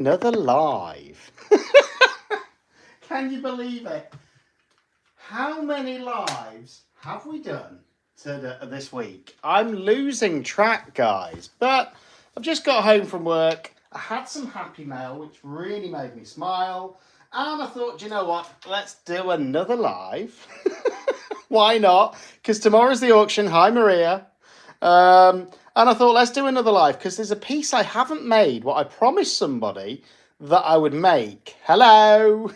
Another live. Can you believe it? How many lives have we done this week? I'm losing track, guys, but I've just got home from work. I had some happy mail, which really made me smile. And I thought, do you know what? Let's do another live. Why not? Because tomorrow's the auction. Hi, Maria. And I thought, let's do another live because there's a piece I haven't made, what I promised somebody that I would make. Hello.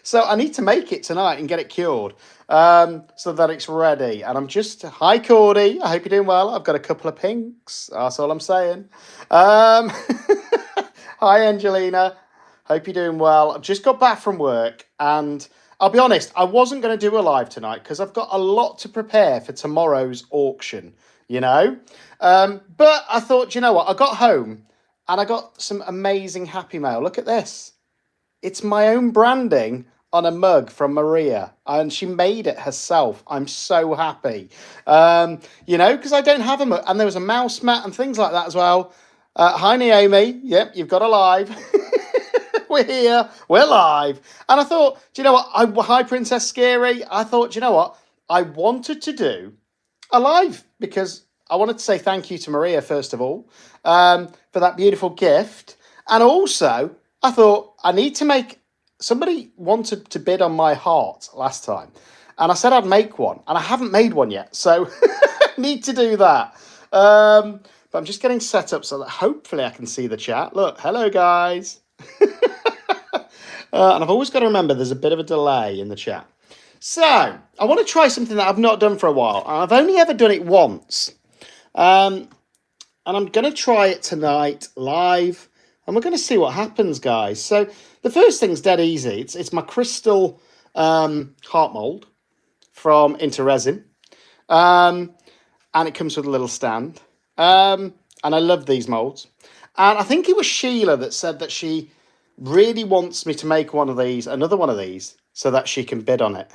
So I need to make it tonight and get it cured so that it's ready. And I'm just, hi, Cordy. I hope you're doing well. I've got a couple of pinks. That's all I'm saying. Hi, Angelina. Hope you're doing well. I've just got back from work and I'll be honest, I wasn't going to do a live tonight because I've got a lot to prepare for tomorrow's auction, you know. But I thought, you know what? I got home and I got some amazing happy mail. Look at this. It's my own branding on a mug from Maria, and she made it herself. I'm so happy, you know, because I don't have a mug. And there was a mouse mat and things like that as well. Hi, Naomi. Yep, you've got a live. We're here. We're live. And I thought, do you know what? Hi, Princess Scary. I thought, do you know what? I wanted to do a live because I wanted to say thank you to Maria, first of all, for that beautiful gift. And also, I thought I need to make, somebody wanted to bid on my heart last time. And I said I'd make one. And I haven't made one yet. So need to do that. But I'm just getting set up so that hopefully I can see the chat. Look, hello, guys. And I've always got to remember there's a bit of a delay in the chat. So I want to try something that I've not done for a while. And I've only ever done it once. And I'm going to try it tonight live. And we're going to see what happens, guys. So the first thing's dead easy. It's my crystal heart mold from Resin. And it comes with a little stand. And I love these molds. And I think it was Sheila that said that she really wants me to make one of these, another one of these, so that she can bid on it.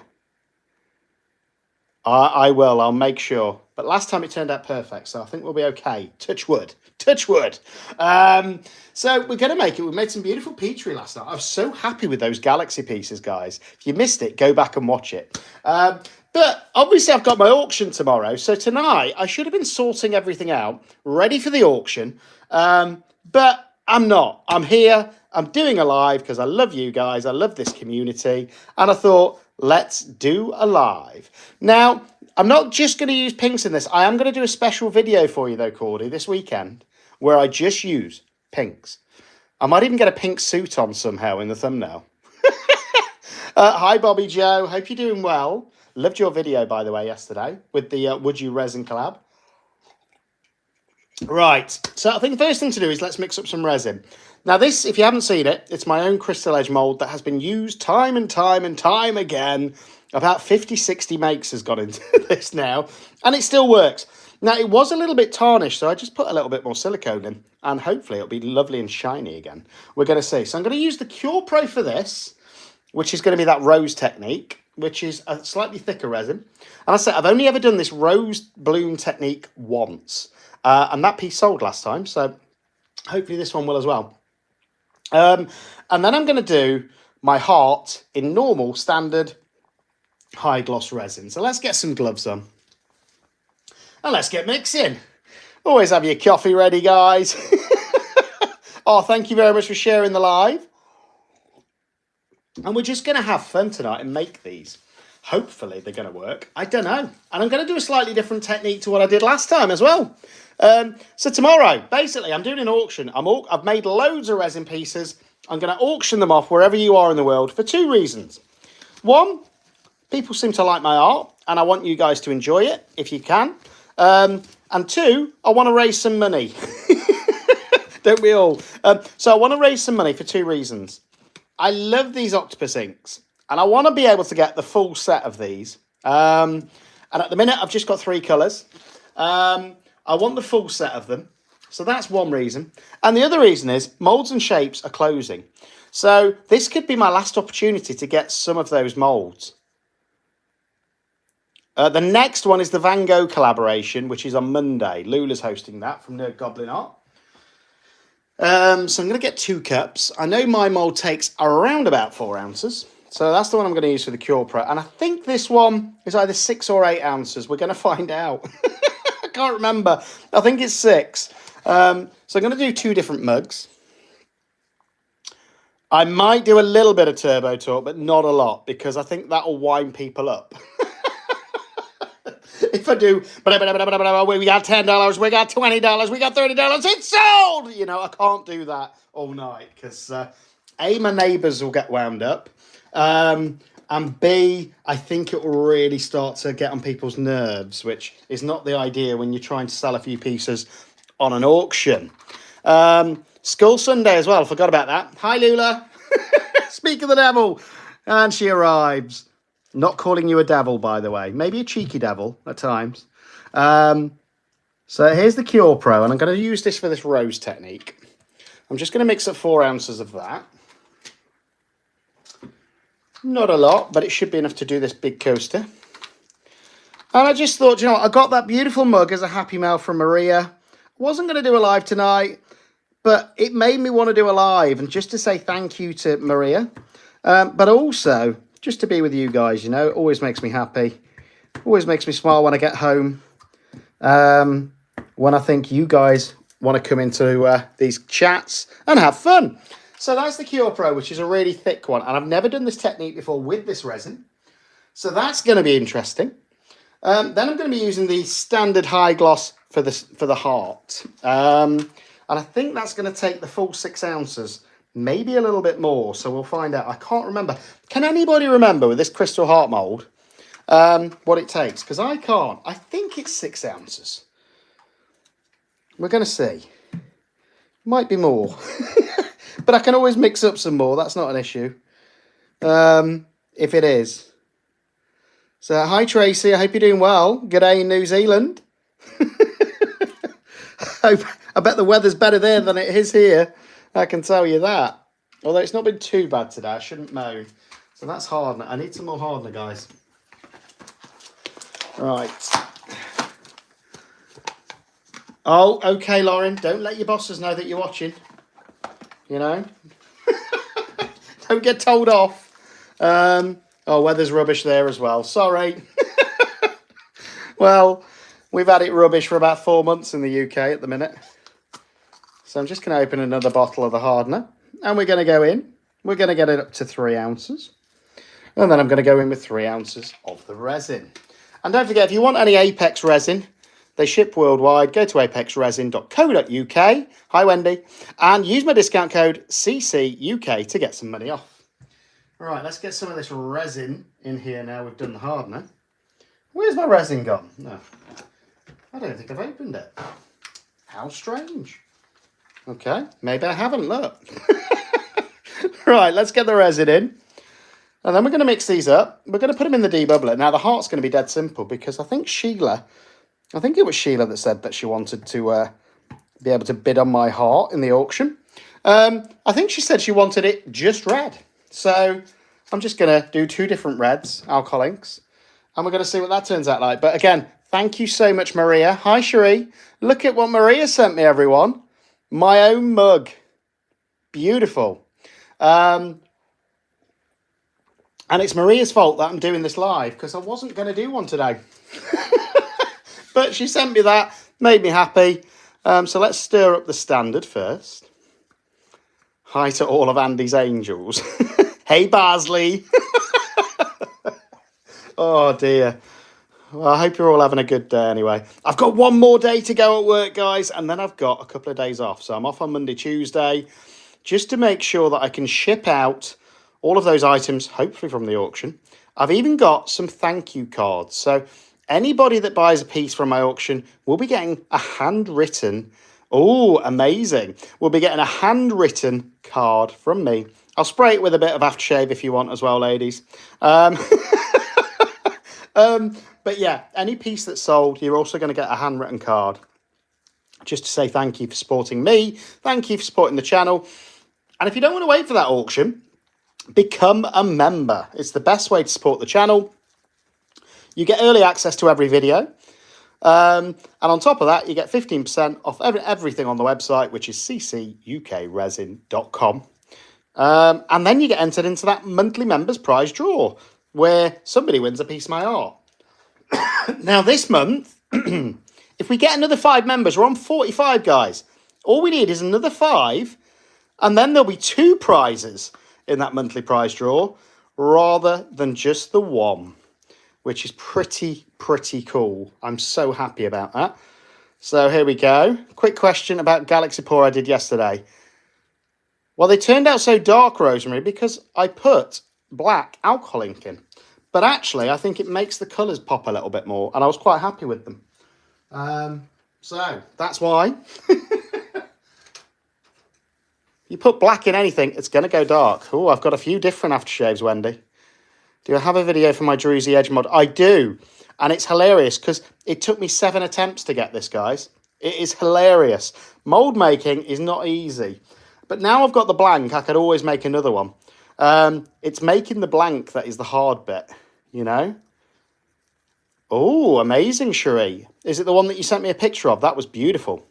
I will, I'll make sure. But last time it turned out perfect, so I think we'll be okay. Touch wood. Touch wood. So we're going to make it. We made some beautiful peachtree last night. I was so happy with those galaxy pieces, guys. If you missed it, go back and watch it. But obviously I've got my auction tomorrow. So tonight I should have been sorting everything out, ready for the auction. But I'm not. I'm here. I'm doing a live because I love you guys. I love this community. And I thought, let's do a live. Now, I'm not just going to use pinks in this. I am going to do a special video for you, though, Cordy, this weekend, where I just use pinks. I might even get a pink suit on somehow in the thumbnail. Hi, Bobby Joe. Hope you're doing well. Loved your video, by the way, yesterday with the Would You Resin collab. Right, so I think the first thing to do is let's mix up some resin. Now this, if you haven't seen it, it's my own crystal edge mold that has been used time and time and time again. About 50, 60 makes has got into this now, and it still works. Now it was a little bit tarnished, so I just put a little bit more silicone in, and hopefully it'll be lovely and shiny again. We're going to see. So I'm going to use the Cure Pro for this, which is going to be that rose technique, which is a slightly thicker resin. And I said, I've only ever done this rose bloom technique once. And that piece sold last time, so hopefully this one will as well. And then I'm going to do my heart in normal, standard, high gloss resin. So let's get some gloves on. And let's get mixing. Always have your coffee ready, guys. Oh, thank you very much for sharing the live. And we're just going to have fun tonight and make these. Hopefully they're going to work. I don't know. And I'm going to do a slightly different technique to what I did last time as well. So tomorrow, basically, I'm doing an auction. I've made loads of resin pieces. I'm going to auction them off wherever you are in the world for two reasons. One, people seem to like my art, and I want you guys to enjoy it if you can. And two, I want to raise some money. Don't we all? So I want to raise some money for two reasons. I love these octopus inks, and I want to be able to get the full set of these. And at the minute, I've just got 3 colours. I want the full set of them. So that's one reason. And the other reason is moulds and shapes are closing. So this could be my last opportunity to get some of those moulds. The next one is the Van Gogh collaboration, which is on Monday. Lula's hosting that from Nerd Goblin Art. So I'm going to get 2 cups. I know my mould takes around about 4 ounces. So that's the one I'm going to use for the Cure Pro. And I think this one is either 6 or 8 ounces. We're going to find out. I can't remember. I think it's 6. So I'm going to do 2 different mugs. I might do a little bit of turbo talk, but not a lot, because I think that'll wind people up. If I do, we got $10, we got $20, we got $30, it's sold! You know, I can't do that all night, because A, my neighbours will get wound up, and B, I think it will really start to get on people's nerves, which is not the idea when you're trying to sell a few pieces on an auction. Skull Sunday as well, forgot about that. Hi, Lula. Speak of the devil. And she arrives. Not calling you a devil, by the way. Maybe a cheeky devil at times. So here's the Cure Pro, and I'm going to use this for this rose technique. I'm just going to mix up 4 ounces of that. Not a lot, but it should be enough to do this big coaster. And I just thought, you know what, I got that beautiful mug as a happy mail from Maria. Wasn't going to do a live tonight, but it made me want to do a live, and just to say thank you to Maria, but also just to be with you guys. You know, it always makes me happy, always makes me smile when I get home, when I think you guys want to come into these chats and have fun. So that's the Cure Pro, which is a really thick one, and I've never done this technique before with this resin, so that's going to be interesting. Then I'm going to be using the standard high gloss for the heart. And I think that's going to take the full 6 ounces, maybe a little bit more. So we'll find out. I can't remember. Can anybody remember with this crystal heart mould what it takes? Because I can't. I think it's 6 ounces. We're going to see. Might be more. But I can always mix up some more. That's not an issue. If it is. So, hi Tracy. I hope you're doing well. Good day in New Zealand. I bet the weather's better there than it is here. I can tell you that. Although it's not been too bad today. I shouldn't moan. So that's hardener. I need some more hardener, guys. Right. Oh, okay, Lauren. Don't let your bosses know that you're watching. You know? Don't get told off. Oh, weather's rubbish there as well. Sorry. Well, we've had it rubbish for about 4 months in the UK at the minute. So I'm just going to open another bottle of the hardener. And we're going to go in. We're going to get it up to 3 ounces. And then I'm going to go in with 3 ounces of the resin. And don't forget, if you want any Apex resin, they ship worldwide. Go to apexresin.co.uk. Hi, Wendy. And use my discount code CCUK to get some money off. All right, let's get some of this resin in here now we've done the hardener. Where's my resin gone? No, I don't think I've opened it. How strange. Okay, maybe I haven't, look. Right, let's get the resin in. And then we're going to mix these up. We're going to put them in the debubbler. Now, the heart's going to be dead simple because I think it was Sheila that said that she wanted to be able to bid on my heart in the auction. I think she said she wanted it just red. So I'm just going to do 2 different reds, alcohol inks. And we're going to see what that turns out like. But again, thank you so much, Maria. Hi, Cherie. Look at what Maria sent me, everyone. My own mug. Beautiful. And it's Maria's fault that I'm doing this live because I wasn't going to do one today. But she sent me that. Made me happy. So let's stir up the standard first. Hi to all of Andy's angels. Hey, Barsley. Oh, dear. Well, I hope you're all having a good day anyway. I've got 1 more day to go at work, guys, and then I've got a couple of days off. So I'm off on Monday, Tuesday, just to make sure that I can ship out all of those items, hopefully from the auction. I've even got some thank you cards. So anybody that buys a piece from my auction will be getting a handwritten, oh, amazing. We'll be getting a handwritten card from me. I'll spray it with a bit of aftershave if you want as well, ladies. But yeah, any piece that's sold, you're also going to get a handwritten card. Just to say thank you for supporting me. Thank you for supporting the channel. And if you don't want to wait for that auction, become a member. It's the best way to support the channel. You get early access to every video. And on top of that, you get 15% off everything on the website, which is ccukresin.com. And then you get entered into that monthly members prize draw, where somebody wins a piece of my art. Now, this month, if we get another 5 members, we're on 45, guys. All we need is another 5, and then there'll be 2 prizes in that monthly prize draw, rather than just the 1, which is pretty cool. I'm so happy about that. So here we go. Quick question about Galaxy Pour I did yesterday. Well, they turned out so dark, Rosemary, because I put black alcohol ink in. But actually, I think it makes the colours pop a little bit more, and I was quite happy with them. So that's why. You put black in anything, it's going to go dark. Oh, I've got a few different aftershaves, Wendy. Do I have a video for my Druzy Edge mod? I do. And it's hilarious because it took me 7 attempts to get this, guys. It is hilarious. Mould making is not easy. But now I've got the blank, I could always make another one. It's making the blank that is the hard bit, you know? Oh, amazing, Cherie. Is it the one that you sent me a picture of? That was beautiful.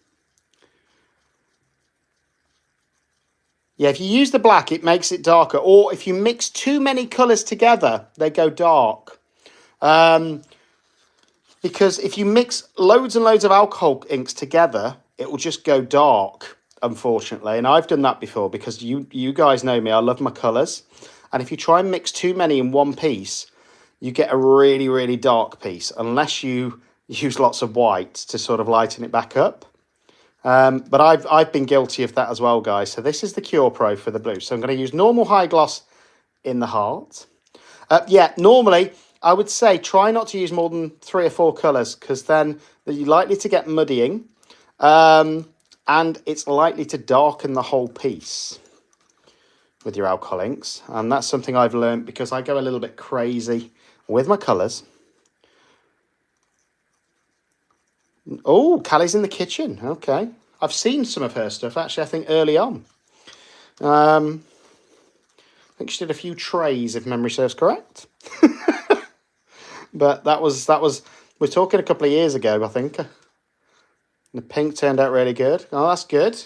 Yeah, if you use the black, it makes it darker. Or if you mix too many colours together, they go dark. Because if you mix loads and loads of alcohol inks together, it will just go dark, unfortunately. And I've done that before because you guys know me. I love my colours. And if you try and mix too many in one piece, you get a really dark piece, unless you use lots of white to sort of lighten it back up. But I've been guilty of that as well, guys. So this is the Cure Pro for the blue. So I'm going to use normal high gloss in the heart. Yeah, normally I would say try not to use more than 3 or 4 colours, because then you're likely to get muddying. And it's likely to darken the whole piece with your alcohol inks. And that's something I've learned because I go a little bit crazy with my colours. Oh, Callie's in the kitchen. Okay. I've seen some of her stuff, actually, I think early on. I think she did a few trays, if memory serves correct. But that was, we're talking a couple of years ago, I think. The pink turned out really good. Oh, that's good.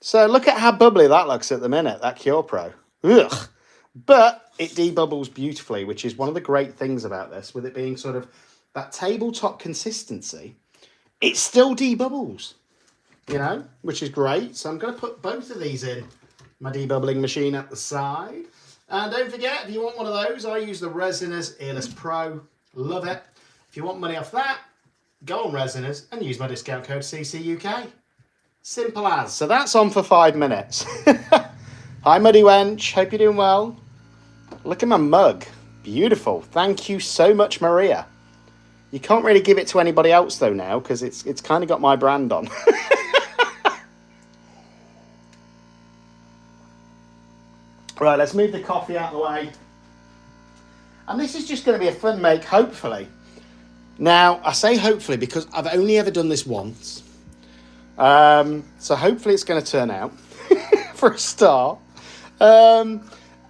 So look at how bubbly that looks at the minute, that Cure Pro. Ugh. But it debubbles beautifully, which is one of the great things about this, with it being sort of that tabletop consistency. It still debubbles, you know, which is great. So I'm going to put both of these in my debubbling machine at the side. And don't forget, if you want one of those, I use the Resiners Earless Pro. Love it. If you want money off that, go on Resiners and use my discount code CCUK. Simple as. So that's on for 5 minutes. Hi, Muddy Wench. Hope you're doing well. Look at my mug. Beautiful. Thank you so much, Maria. You can't really give it to anybody else, though, now, because it's kind of got my brand on. Right, let's move the coffee out of the way. And this is just going to be a fun make, hopefully. Now, I say hopefully because I've only ever done this once. So hopefully it's going to turn out for a start. And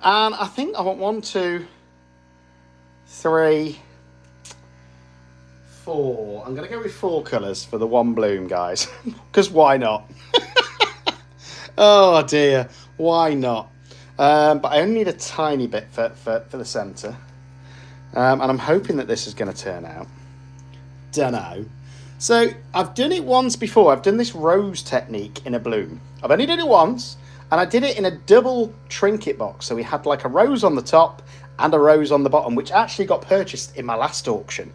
I think I want 1, 2, 3, 4. I'm going to go with 4 colours for the one bloom, guys. Because why not? Oh, dear. Why not? But I only need a tiny bit for the centre. And I'm hoping that this is going to turn out. Dunno. So I've done it once before. I've done this rose technique in a bloom. I've only done it once, and I did it in a double trinket box. So we had like a rose on the top and a rose on the bottom, which actually got purchased in my last auction.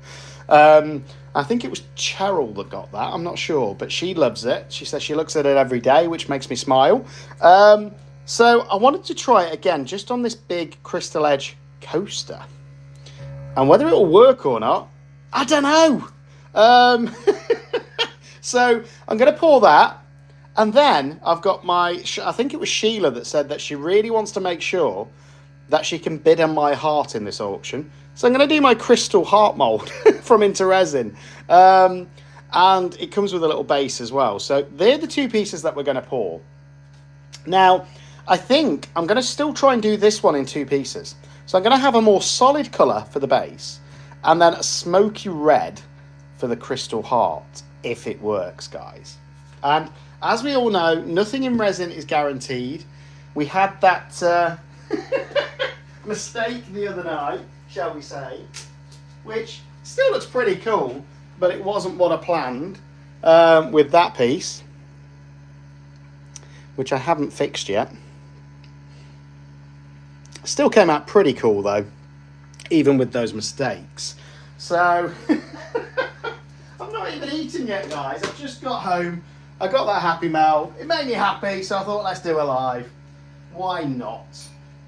I think it was Cheryl that got that. I'm not sure, but she loves it. She says she looks at it every day, which makes me smile. So I wanted to try it again, just on this big Crystal Edge coaster. And whether it'll work or not, I don't know. So I'm going to pour that. And then I've got I think it was Sheila that said that she really wants to make sure that she can bid on my heart in this auction. So I'm going to do my crystal heart mould from Into Resin. And it comes with a little base as well. So they're the 2 pieces that we're going to pour. Now, I think I'm going to still try and do this one in 2 pieces. So I'm going to have a more solid colour for the base, and then a smoky red for the crystal heart if it works, guys. And as we all know, nothing in resin is guaranteed. We had that mistake the other night, shall we say, which still looks pretty cool, but it wasn't what I planned with that piece, which I haven't fixed yet. Still came out pretty cool though, even with those mistakes. So I'm not even eating yet, guys. I've just got home. I got that Happy Mail. It made me happy, so I thought, let's do a live. Why not?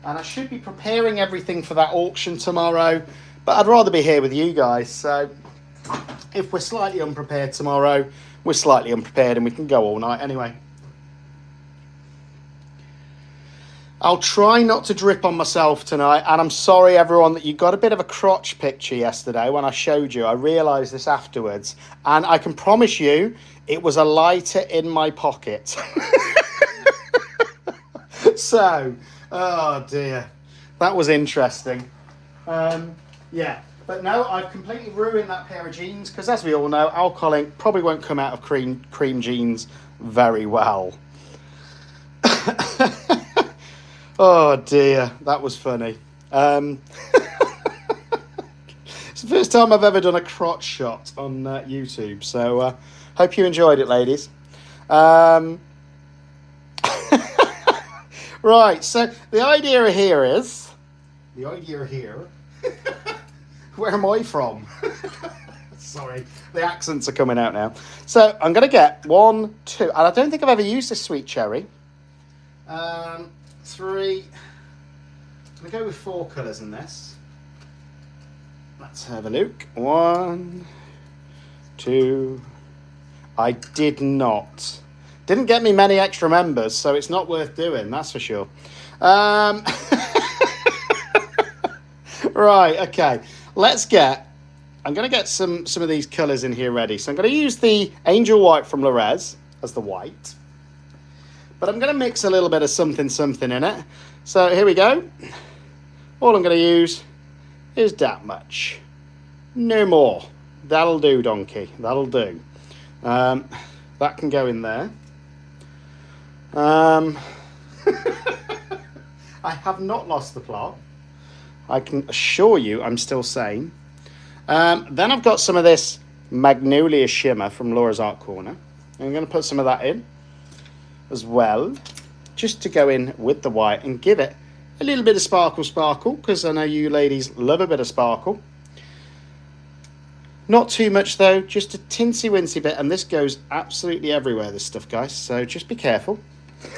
And I should be preparing everything for that auction tomorrow, but I'd rather be here with you guys. So if we're slightly unprepared tomorrow, we're slightly unprepared and we can go all night anyway. I'll try not to drip on myself tonight, and I'm sorry everyone that you got a bit of a crotch picture yesterday when I showed you. I realised this afterwards, and I can promise you it was a lighter in my pocket. So, oh dear, that was interesting. Yeah, but no, I've completely ruined that pair of jeans, because as we all know, alcohol ink probably won't come out of cream jeans very well. Oh dear, that was funny. It's the first time I've ever done a crotch shot on YouTube, so hope you enjoyed it, ladies. Right, so the idea here is... Where am I from? Sorry, the accents are coming out now. So I'm going to get 1, 2, and I don't think I've ever used this sweet cherry. 3. I'm going to go with 4 colours in this. Let's have a look. 1, 2. I didn't get me many extra members, so it's not worth doing, that's for sure. Right, okay. I'm going to get some of these colours in here ready. So I'm going to use the Angel White from Lorez as the white. But I'm going to mix a little bit of something in it. So here we go. All I'm going to use is that much. No more. That'll do, donkey. That'll do. That can go in there. I have not lost the plot. I can assure you I'm still sane. Then I've got some of this Magnolia Shimmer from Laura's Art Corner. I'm going to put some of that in as well, just to go in with the white and give it a little bit of sparkle, because I know you ladies love a bit of sparkle. Not too much though, just a tinsy wincy bit, and this goes absolutely everywhere, this stuff, guys, so just be careful.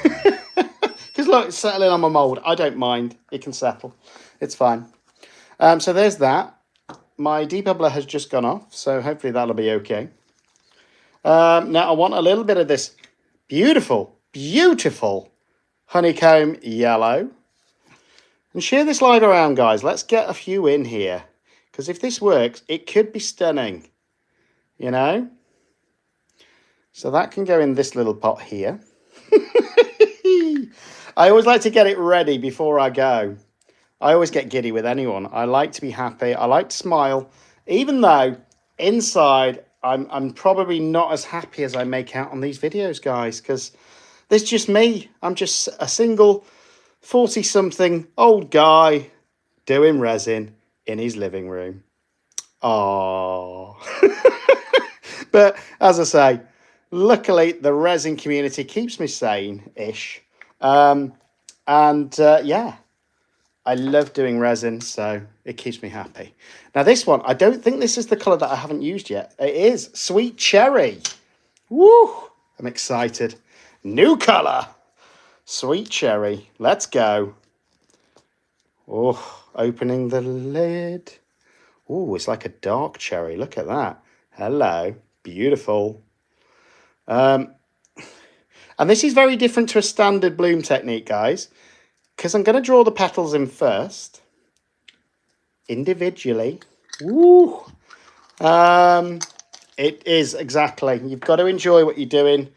Because look, it's settling on my mould. I don't mind, it can settle, it's fine. So there's that. My depubler has just gone off, so hopefully that'll be okay. Now I want a little bit of this beautiful honeycomb yellow. And share this live around, guys. Let's get a few in here, because if this works, it could be stunning, you know? So that can go in this little pot here. I always like to get it ready before I go. I always get giddy with anyone. I like to be happy. I like to smile, even though inside I'm probably not as happy as I make out on these videos, guys, because there's just me. I'm just a single 40-something old guy doing resin in his living room. Oh. But as I say, luckily the resin community keeps me sane-ish. Yeah, I love doing resin, so it keeps me happy. Now this one, I don't think this is the colour that I haven't used yet. It is Sweet Cherry. Woo! I'm excited. New colour. Sweet Cherry. Let's go. Oh, opening the lid. Oh, it's like a dark cherry. Look at that. Hello. Beautiful. And this is very different to a standard bloom technique, guys, because I'm going to draw the petals in first, individually. Woo! It is exactly. You've got to enjoy what you're doing,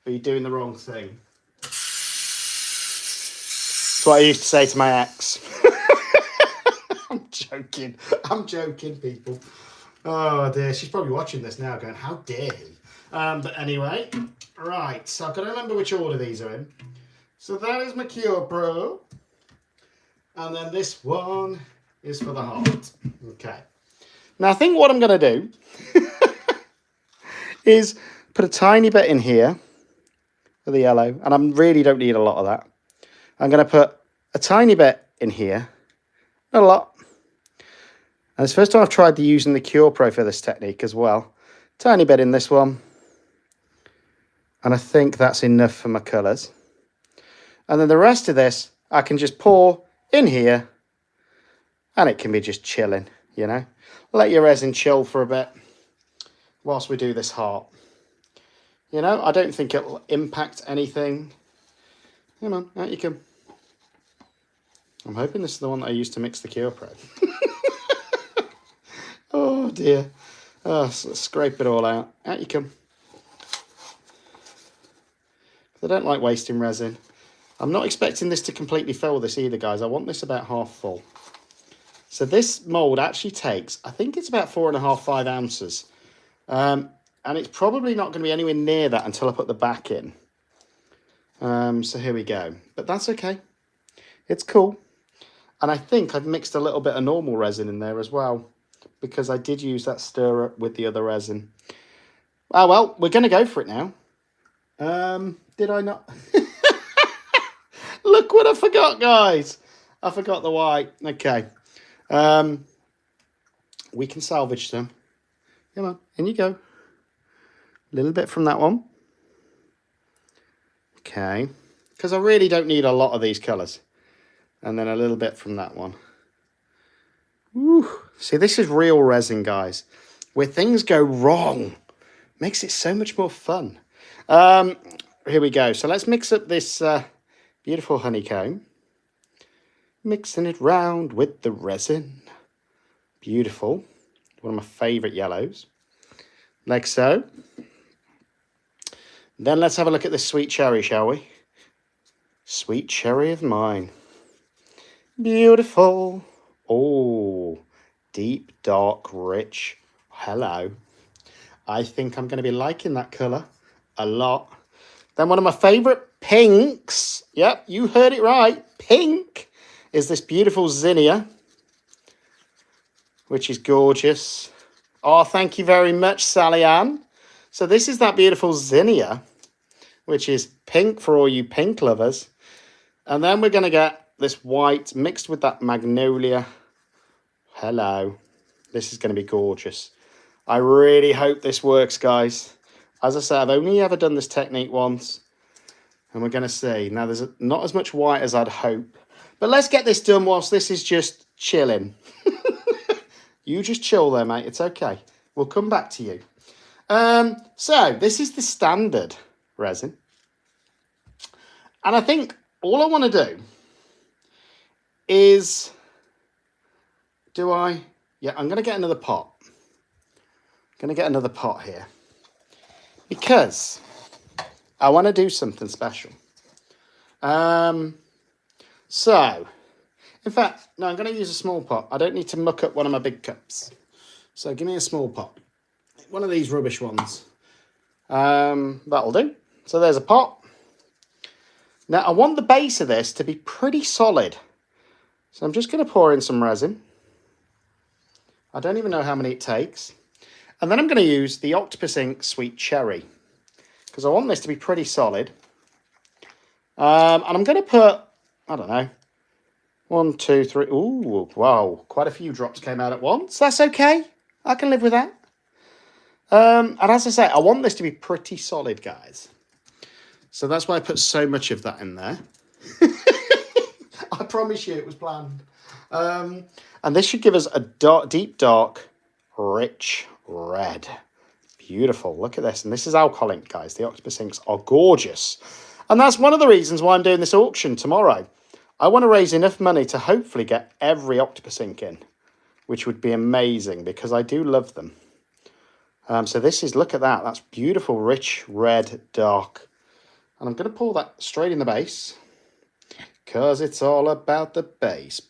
or you're doing the wrong thing. That's what I used to say to my ex. I'm joking, people. Oh dear, she's probably watching this now going, how dare he? But anyway, right, so I've got to remember which order these are in. So that is my Cure Pro. And then this one is for the heart. Okay. Now I think what I'm going to do is put a tiny bit in here for the yellow. And I really don't need a lot of that. I'm going to put a tiny bit in here. Not a lot. And it's the first time I've tried using the Cure Pro for this technique as well. Tiny bit in this one. And I think that's enough for my colours. And then the rest of this, I can just pour in here. And it can be just chilling, you know. Let your resin chill for a bit whilst we do this heart. You know, I don't think it'll impact anything. Come on, out you come. I'm hoping this is the one that I used to mix the Cure Pro. Oh dear. Oh, so let's scrape it all out. Out you come. I don't like wasting resin. I'm not expecting this to completely fill this either, guys. I want this about half full. So this mould actually takes, I think it's about 4.5, 5 ounces. And it's probably not going to be anywhere near that until I put the back in. So here we go. But that's okay. It's cool. And I think I've mixed a little bit of normal resin in there as well, because I did use that stirrer with the other resin. Oh, well, we're going to go for it now. Did I not? Look what I forgot, guys. I forgot the white. Okay. We can salvage some. Come on, in you go. A little bit from that one. Okay. Because I really don't need a lot of these colours. And then a little bit from that one. Woo. See, this is real resin, guys. Where things go wrong. Makes it so much more fun. Here we go. So let's mix up this beautiful honeycomb. Mixing it round with the resin. Beautiful. One of my favourite yellows. Like so. Then let's have a look at this sweet cherry, shall we? Sweet cherry of mine. Beautiful. Oh, deep, dark, rich. Hello. I think I'm going to be liking that colour a lot. Then one of my favourite pinks. Yep, you heard it right. Pink is this beautiful zinnia, which is gorgeous. Oh, thank you very much, Sally Ann. So this is that beautiful zinnia, which is pink for all you pink lovers. And then we're going to get this white mixed with that magnolia. Hello. This is going to be gorgeous. I really hope this works, guys. As I said, I've only ever done this technique once. And we're going to see. Now, there's not as much white as I'd hope. But let's get this done whilst this is just chilling. You just chill there, mate. It's okay. We'll come back to you. So, this is the standard resin. And I think all I want to do is... Yeah, I'm going to get another pot. I'm going to get another pot here. Because I want to do something special. So, in fact, no, I'm going to use a small pot. I don't need to muck up one of my big cups. So give me a small pot. One of these rubbish ones. That'll do. So there's a pot. Now, I want the base of this to be pretty solid. So I'm just going to pour in some resin. I don't even know how many it takes. And then I'm going to use the Octopus Ink Sweet Cherry, because I want this to be pretty solid. And I'm going to put, I don't know, 1, 2, 3. Ooh, wow. Quite a few drops came out at once. That's okay. I can live with that. And as I say, I want this to be pretty solid, guys. So that's why I put so much of that in there. I promise you it was planned. And this should give us a deep, dark, rich red. Beautiful. Look at this. And this is alcohol ink, guys. The Octopus inks are gorgeous. And that's one of the reasons why I'm doing this auction tomorrow. I want to raise enough money to hopefully get every Octopus ink in, which would be amazing because I do love them. So this is, look at that. That's beautiful, rich, red, dark. And I'm going to pour that straight in the base. Because it's all about the base,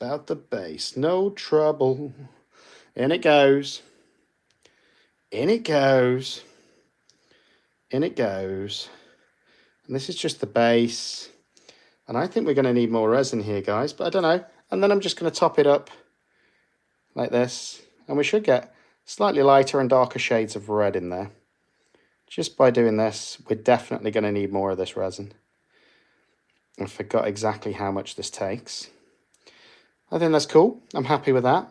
no trouble. In it goes. In it goes. In it goes. And this is just the base. And I think we're going to need more resin here, guys, but I don't know. And then I'm just going to top it up like this. And we should get slightly lighter and darker shades of red in there. Just by doing this, we're definitely going to need more of this resin. I forgot exactly how much this takes. I think that's cool. I'm happy with that.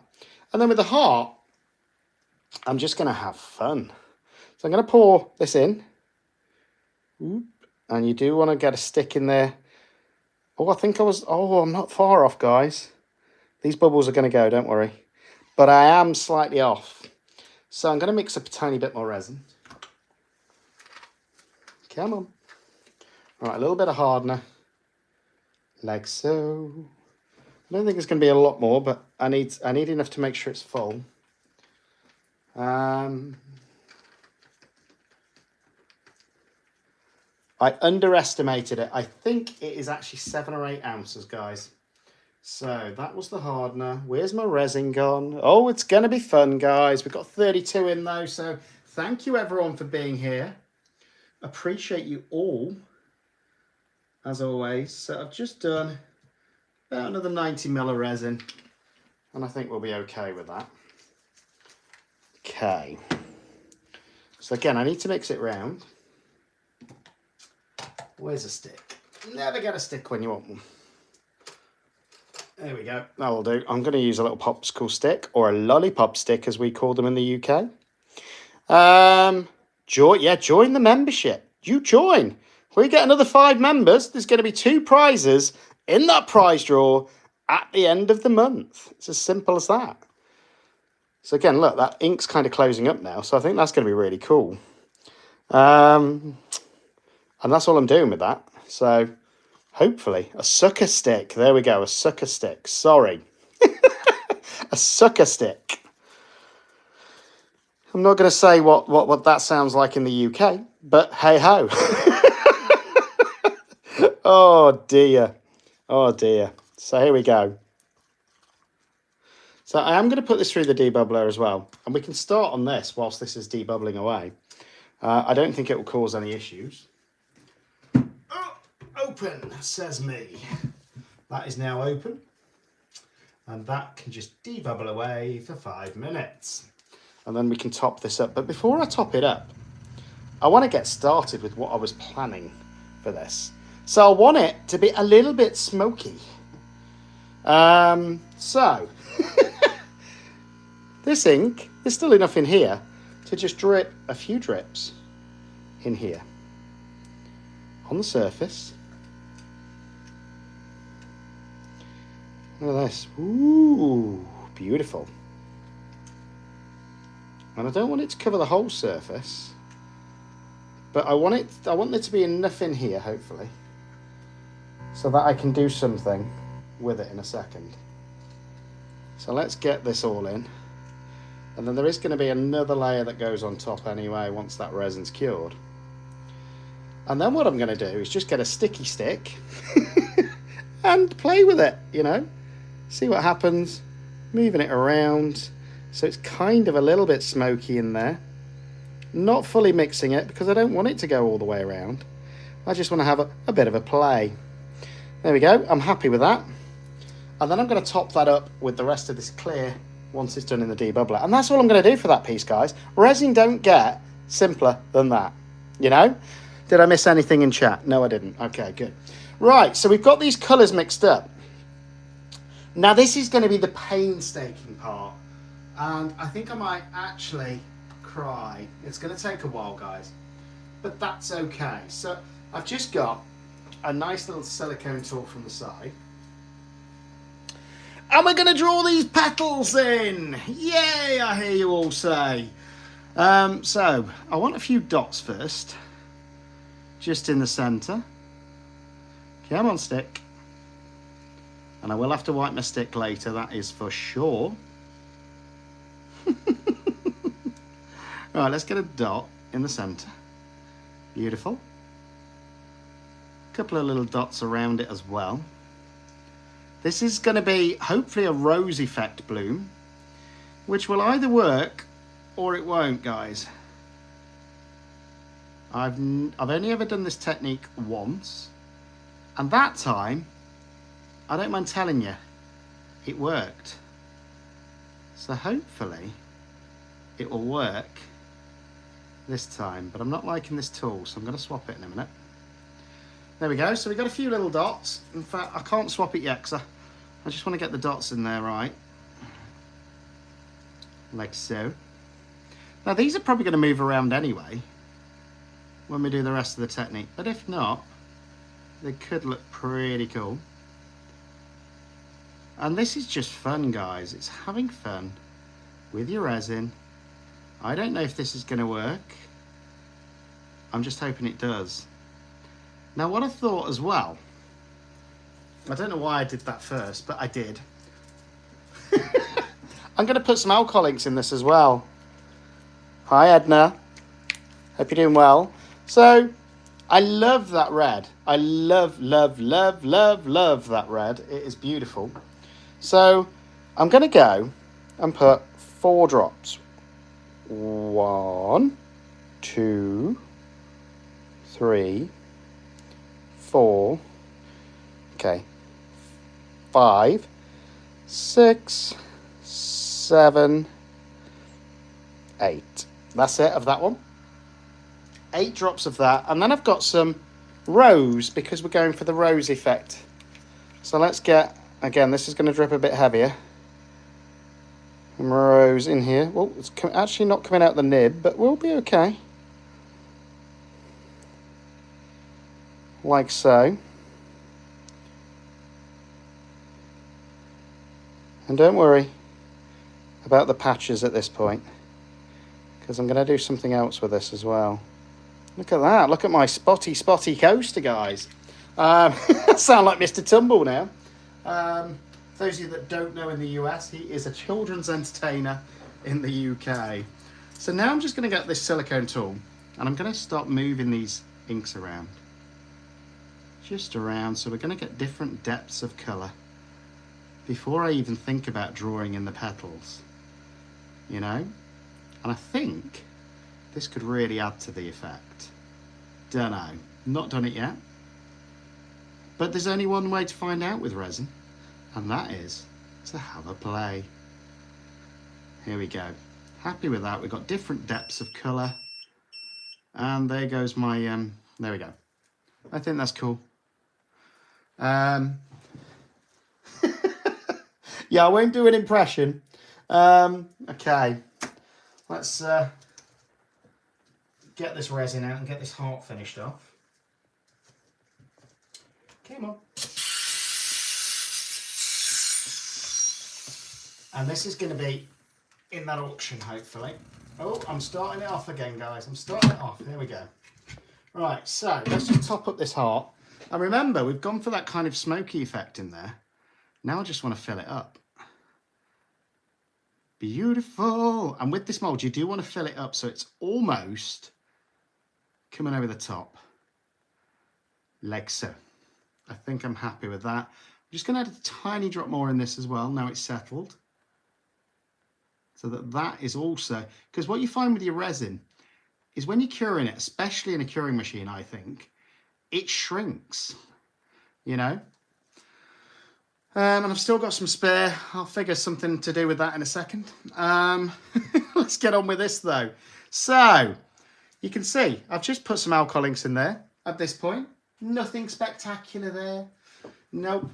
And then with the heart, I'm just going to have fun. So I'm going to pour this in. And you do want to get a stick in there. Oh, I think I'm not far off, guys. These bubbles are going to go, don't worry. But I am slightly off. So I'm going to mix up a tiny bit more resin. Come on. All right, a little bit of hardener. Like so. I don't think it's going to be a lot more, but I need enough to make sure it's full. I underestimated it. I think it is actually 7 or 8 ounces, guys. So that was the hardener. Where's my resin gone? Oh, it's going to be fun, guys. We've got 32 in though, so thank you everyone for being here. Appreciate you all, as always. So I've just done about another 90 ml of resin, and I think we'll be okay with that. Okay. So again, I need to mix it round. Where's a stick? Never get a stick when you want one. There we go. That'll do. I'm going to use a little popsicle stick, or a lollipop stick as we call them in the UK. Join the membership. You join. We get another 5 members. There's going to be 2 prizes in that prize draw at the end of the month. It's as simple as that. So again, look, that ink's kind of closing up now. So I think that's going to be really cool. And that's all I'm doing with that. So hopefully a sucker stick. There we go. A sucker stick. Sorry. A sucker stick. I'm not going to say what that sounds like in the UK, but hey ho. Oh dear. Oh dear. So here we go. So I am going to put this through the debubbler as well. And we can start on this whilst this is debubbling away. I don't think it will cause any issues. Oh, open, says me. That is now open. And that can just debubble away for 5 minutes. And then we can top this up. But before I top it up, I want to get started with what I was planning for this. So I want it to be a little bit smoky. So this ink, there's still enough in here to just drip a few drips in here on the surface. Look at this. Ooh, beautiful. And I don't want it to cover the whole surface, but I want there to be enough in here, hopefully, so that I can do something with it in a second. So let's get this all in. And then there is going to be another layer that goes on top anyway once that resin's cured. And then what I'm going to do is just get a sticky stick and play with it, you know. See what happens, moving it around. So it's kind of a little bit smoky in there. Not fully mixing it because I don't want it to go all the way around. I just want to have a bit of a play. There we go, I'm happy with that. And then I'm going to top that up with the rest of this clear once it's done in the debubbler. And that's all I'm going to do for that piece, guys. Resin don't get simpler than that, you know? Did I miss anything in chat? No, I didn't. Okay, good. Right, so we've got these colours mixed up. Now, this is going to be the painstaking part. And I think I might actually cry. It's going to take a while, guys. But that's okay. So I've just got a nice little silicone tool from the side. And we're going to draw these petals in. Yay, I hear you all say. So I want a few dots first. Just in the centre. Come on, stick. And I will have to wipe my stick later, that is for sure. Right, let's get a dot in the centre. Beautiful. A couple of little dots around it as well. This is going to be hopefully a rose effect bloom, which will either work or it won't, guys. I've only ever done this technique once, and that time, I don't mind telling you, it worked. So hopefully it will work this time, but I'm not liking this tool, so I'm going to swap it in a minute. There we go. So we've got a few little dots. In fact, I can't swap it yet because I just want to get the dots in there right, like so. Now these are probably going to move around anyway when we do the rest of the technique, but if not, they could look pretty cool. And this is just fun, guys. It's having fun with your resin. I don't know if this is going to work. I'm just hoping it does. Now what I thought as well, I don't know why I did that first, but I did. I'm going to put some alcohol inks in this as well. Hi Edna, hope you're doing well. So I love that red. I love that red. It is beautiful. So I'm going to go and put 4 drops. 1, 2, 3, 4, okay, 5, 6, 7, 8. That's it of that one. 8 drops of that, and then I've got some rose because we're going for the rose effect. So let's get, again, this is going to drip a bit heavier. Some rose in here. Well, it's actually not coming out the nib, but we'll be okay. Like so. And don't worry about the patches at this point, because I'm going to do something else with this as well. Look at that. Look at my spotty coaster, guys. I sound like Mr. Tumble now. Those of you that don't know, in the US, he is a children's entertainer in the UK. So now I'm just going to get this silicone tool, and I'm going to start moving these inks around. Just around, so we're going to get different depths of colour before I even think about drawing in the petals, you know. And I think this could really add to the effect. Don't know, not done it yet, but there's only one way to find out with resin, and that is to have a play. Here we go. Happy with that. We've got different depths of colour, and there goes my there we go. I think that's cool. Yeah, I won't do an impression. Okay, let's get this resin out and get this heart finished off. Come on. And this is going to be in that auction, hopefully. Oh, I'm starting it off again, guys. I'm starting it off. Here we go. Right, so let's just top up this heart. And remember, we've gone for that kind of smoky effect in there. Now I just want to fill it up. Beautiful. And with this mold, you do want to fill it up so it's almost coming over the top. Like so. I think I'm happy with that. I'm just going to add a tiny drop more in this as well. Now it's settled. So that is also, because what you find with your resin is when you're curing it, especially in a curing machine, I think, it shrinks, you know. And I've still got some spare. I'll figure something to do with that in a second. Let's get on with this though. So you can see I've just put some alcohol inks in there at this point. Nothing spectacular there. Nope.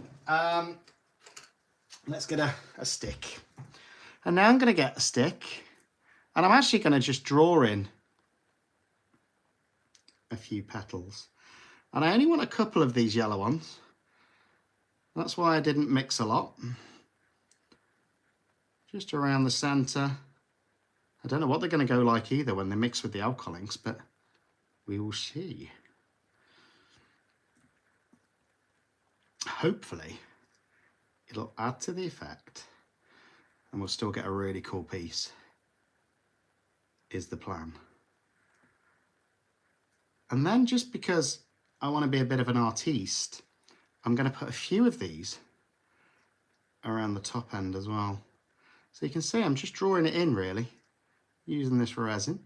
Let's get a stick. And now I'm going to get a stick, and I'm actually going to just draw in a few petals. And I only want a couple of these yellow ones. That's why I didn't mix a lot. Just around the centre. I don't know what they're going to go like either when they mix with the alcohol inks, but we will see. Hopefully, it'll add to the effect, and we'll still get a really cool piece, is the plan. And then, just because I want to be a bit of an artiste, I'm going to put a few of these around the top end as well. So you can see I'm just drawing it in really, using this resin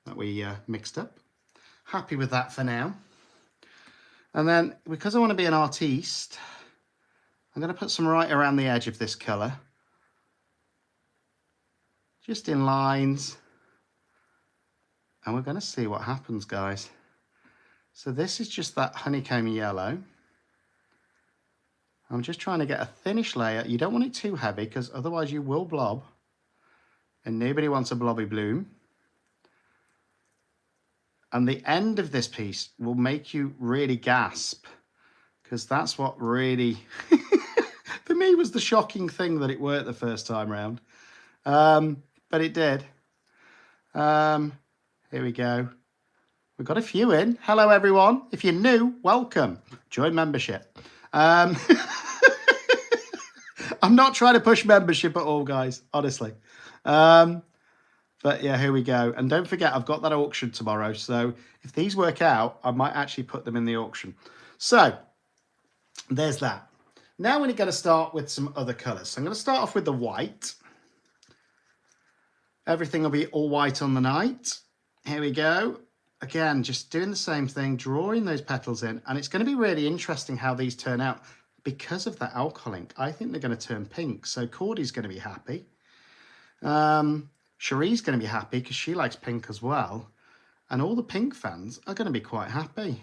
that we mixed up. Happy with that for now. And then, because I want to be an artiste, I'm going to put some right around the edge of this colour. Just in lines. And we're going to see what happens, guys. So this is just that honeycomb yellow. I'm just trying to get a thinnish layer. You don't want it too heavy because otherwise you will blob. And nobody wants a blobby bloom. And the end of this piece will make you really gasp. Because that's what really, for me, was the shocking thing that it worked the first time round. But it did. Here we go. We've got a few in. Hello, everyone. If you're new, welcome. Join membership. I'm not trying to push membership at all, guys, honestly. But yeah, here we go. And don't forget, I've got that auction tomorrow. So if these work out, I might actually put them in the auction. So there's that. Now we're going to start with some other colours. So I'm going to start off with the white. Everything will be all white on the night. Here we go. Again, just doing the same thing, drawing those petals in. And it's going to be really interesting how these turn out because of that alcohol ink. I think they're going to turn pink. So Cordy's going to be happy. Cherie's going to be happy because she likes pink as well. And all the pink fans are going to be quite happy.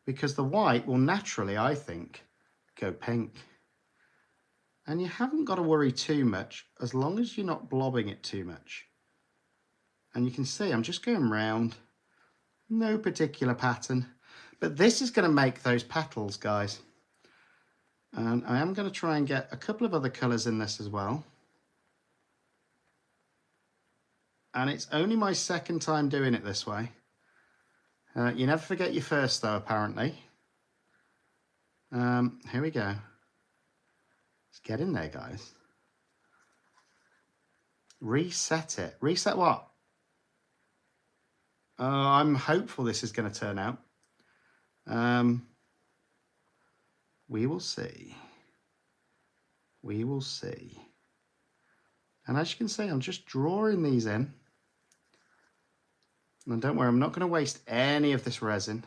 Because the white will naturally, I think, go pink. And you haven't got to worry too much as long as you're not blobbing it too much. And you can see I'm just going round, no particular pattern. But this is going to make those petals, guys. And I am going to try and get a couple of other colours in this as well. And it's only my second time doing it this way. You never forget your first though, apparently. Here we go. Let's get in there, guys. Reset it. Reset what? I'm hopeful this is going to turn out. We will see. We will see. And as you can see, I'm just drawing these in. And don't worry, I'm not going to waste any of this resin.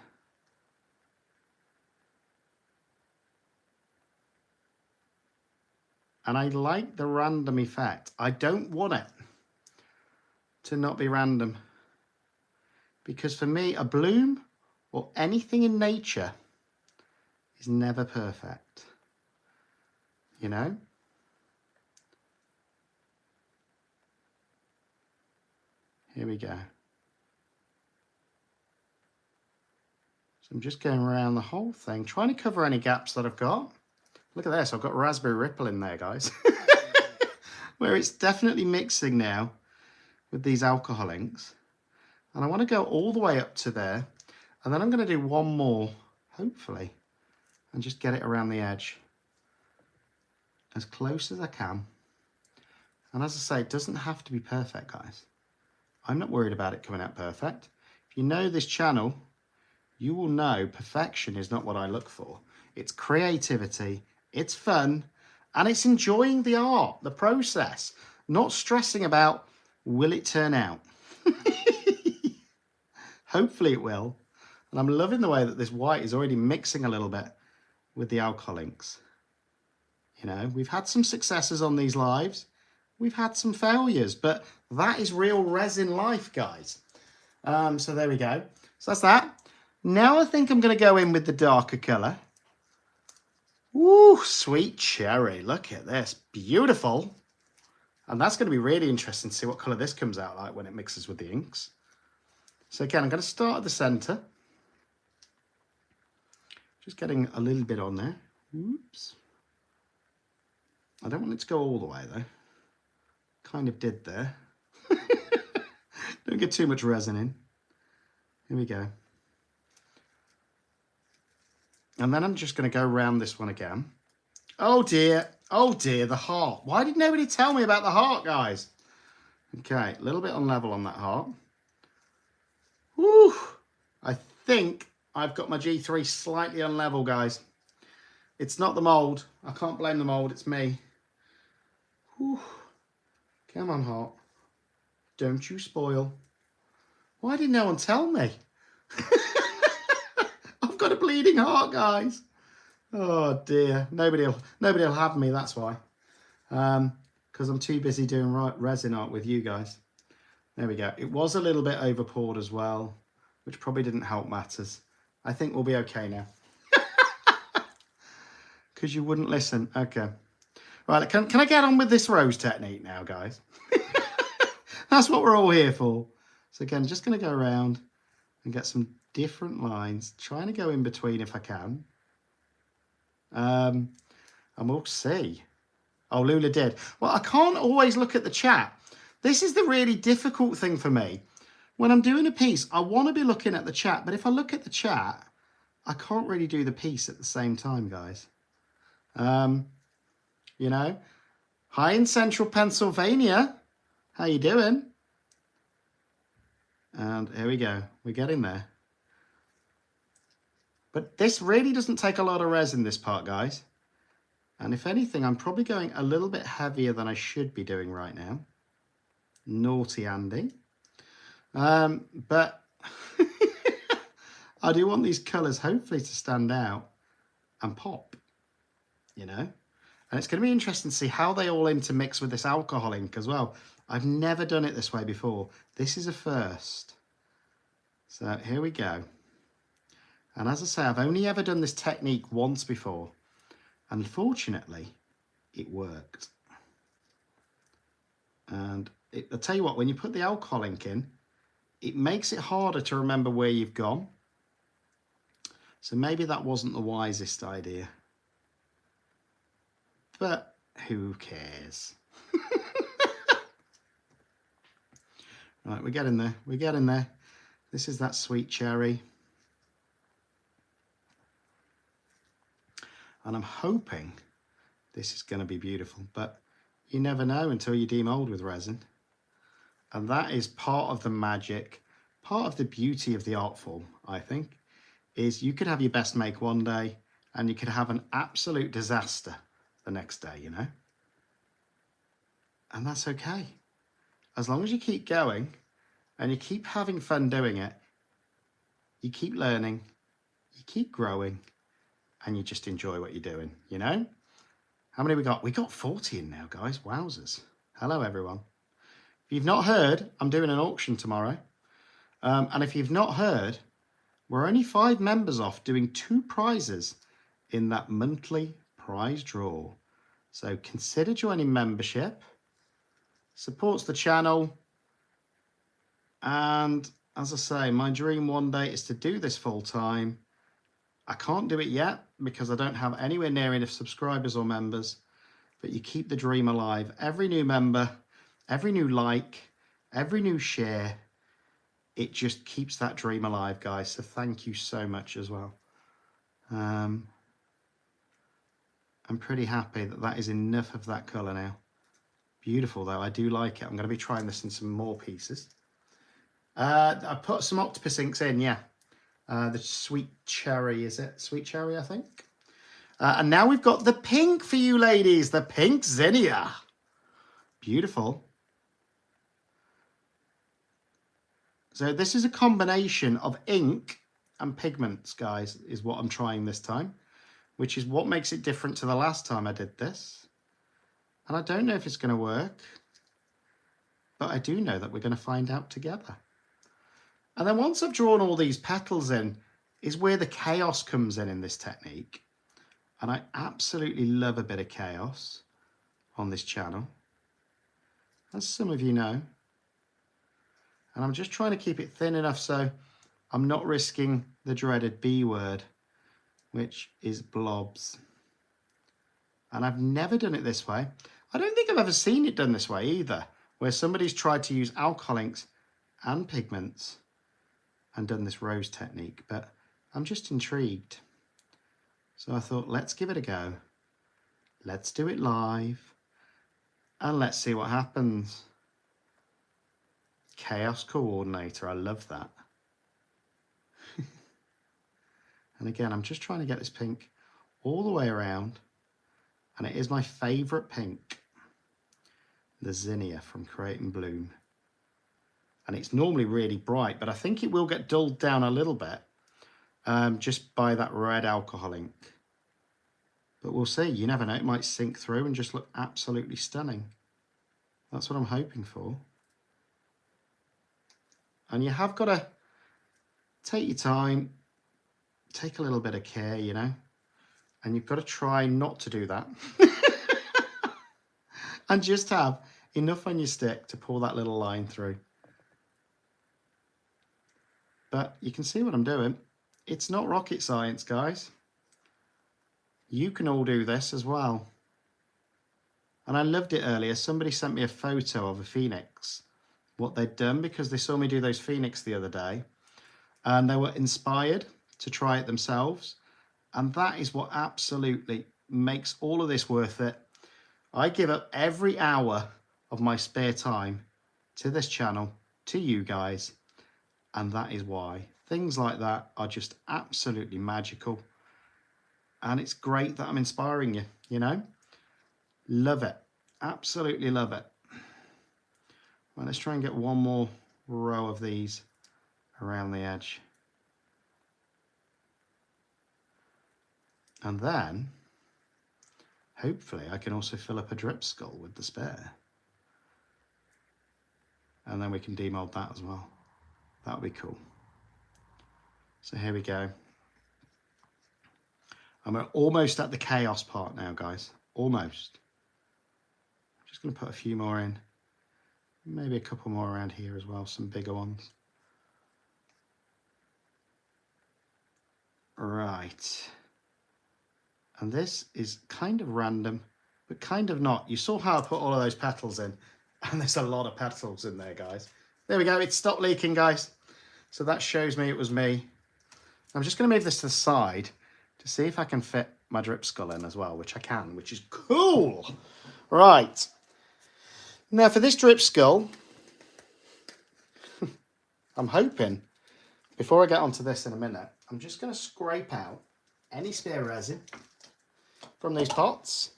And I like the random effect. I don't want it to not be random. Because for me, a bloom or anything in nature is never perfect. You know? Here we go. So I'm just going around the whole thing, trying to cover any gaps that I've got. Look at this, I've got raspberry ripple in there, guys. Where it's definitely mixing now with these alcohol inks. And I want to go all the way up to there. And then I'm going to do one more, hopefully, and just get it around the edge. As close as I can. And as I say, it doesn't have to be perfect, guys. I'm not worried about it coming out perfect. If you know this channel, you will know perfection is not what I look for. It's creativity, it's fun, and it's enjoying the art, the process. Not stressing about, will it turn out? Hopefully it will. And I'm loving the way that this white is already mixing a little bit with the alcohol inks. You know, we've had some successes on these lives. We've had some failures, but that is real resin life, guys. So there we go. So that's that. Now I think I'm going to go in with the darker colour. Woo, sweet cherry. Look at this. Beautiful. And that's going to be really interesting to see what colour this comes out like when it mixes with the inks. So again, I'm going to start at the centre. Just getting a little bit on there. Oops. I don't want it to go all the way though. Kind of did there. Don't get too much resin in. Here we go. And then I'm just going to go around this one again. Oh dear, the heart. Why did nobody tell me about the heart, guys? Okay, a little bit unlevel on that heart. Woo! I think I've got my G3 slightly unlevel, guys. It's not the mould. I can't blame the mould, it's me. Whew. Come on, heart. Don't you spoil. Why did no one tell me? I've got a bleeding heart, guys. Oh dear. Nobody'll have me, that's why. Because I'm too busy doing resin art with you guys. There we go. It was a little bit over poured as well, which probably didn't help matters. I think we'll be okay now. Because you wouldn't listen. Okay. Right, can I get on with this rose technique now, guys? That's what we're all here for. So again, just going to go around and get some different lines, trying to go in between if I can. And we'll see. Oh, Lula did. Well, I can't always look at the chat. This is the really difficult thing for me. When I'm doing a piece, I want to be looking at the chat, but if I look at the chat, I can't really do the piece at the same time, guys. You know, hi in central Pennsylvania. How you doing? And here we go. We're getting there. But this really doesn't take a lot of resin, this part, guys. And if anything, I'm probably going a little bit heavier than I should be doing right now. Naughty Andy. But I do want these colours hopefully to stand out and pop, you know. And it's going to be interesting to see how they all intermix with this alcohol ink as well. I've never done it this way before. This is a first. So here we go. And as I say, I've only ever done this technique once before. Unfortunately, it worked. And I'll tell you what, when you put the alcohol ink in, it makes it harder to remember where you've gone. So maybe that wasn't the wisest idea. But who cares? Right, we're getting there. We're getting there. This is that sweet cherry. And I'm hoping this is going to be beautiful, but you never know until you demold with resin. And that is part of the magic, part of the beauty of the art form, I think, is you could have your best make one day and you could have an absolute disaster the next day, you know? And that's okay. As long as you keep going and you keep having fun doing it, you keep learning, you keep growing, and you just enjoy what you're doing, you know? How many we got? We got 40 in now, guys. Wowzers. Hello, everyone. If you've not heard, I'm doing an auction tomorrow. And if you've not heard, we're only 5 members off doing 2 prizes in that monthly prize draw. So consider joining membership. Supports the channel. And as I say, my dream one day is to do this full time. I can't do it yet because I don't have anywhere near enough subscribers or members, but you keep the dream alive. Every new member, every new like, every new share, it just keeps that dream alive, guys. So thank you so much as well. I'm pretty happy that that is enough of that colour now. Beautiful though, I do like it. I'm going to be trying this in some more pieces. I put some octopus inks in, yeah. The sweet cherry, is it? Sweet cherry, I think. And now we've got the pink for you ladies, the pink zinnia. Beautiful. So this is a combination of ink and pigments, guys, is what I'm trying this time, which is what makes it different to the last time I did this. And I don't know if it's going to work, but I do know that we're going to find out together. And then once I've drawn all these petals in, is where the chaos comes in this technique. And I absolutely love a bit of chaos on this channel, as some of you know. And I'm just trying to keep it thin enough so I'm not risking the dreaded B word, which is blobs. And I've never done it this way. I don't think I've ever seen it done this way either, where somebody's tried to use alcohol inks and pigments and done this rose technique, but I'm just intrigued. So I thought, let's give it a go. Let's do it live and let's see what happens. Chaos coordinator, I love that. And again, I'm just trying to get this pink all the way around, and it is my favorite pink. the zinnia from Create and Bloom. And it's normally really bright, but I think it will get dulled down a little bit just by that red alcohol ink. But we'll see. You never know. It might sink through and just look absolutely stunning. That's what I'm hoping for. And you have got to take your time, take a little bit of care, you know. And you've got to try not to do that. And just have enough on your stick to pull that little line through. But you can see what I'm doing. It's not rocket science, guys. You can all do this as well. And I loved it earlier. Somebody sent me a photo of a phoenix, what they'd done, because they saw me do those phoenix the other day. And they were inspired to try it themselves. And that is what absolutely makes all of this worth it. I give up every hour of my spare time to this channel, to you guys. And that is why. Things like that are just absolutely magical. And it's great that I'm inspiring you, you know. Love it. Absolutely love it. Well, let's try and get one more row of these around the edge. And then, hopefully, I can also fill up a drip skull with the spare. And then we can demold that as well. That would be cool. So here we go. And we're almost at the chaos part now, guys. Almost. I'm just going to put a few more in. Maybe a couple more around here as well, some bigger ones. Right. And this is kind of random, but kind of not. You saw how I put all of those petals in, and there's a lot of petals in there, guys. There we go. It stopped leaking, guys. So that shows me it was me. I'm just going to move this to the side to see if I can fit my drip skull in as well, which I can, which is cool. Right. Now for this drip skull, I'm hoping, before I get onto this in a minute, I'm just going to scrape out any spare resin from these pots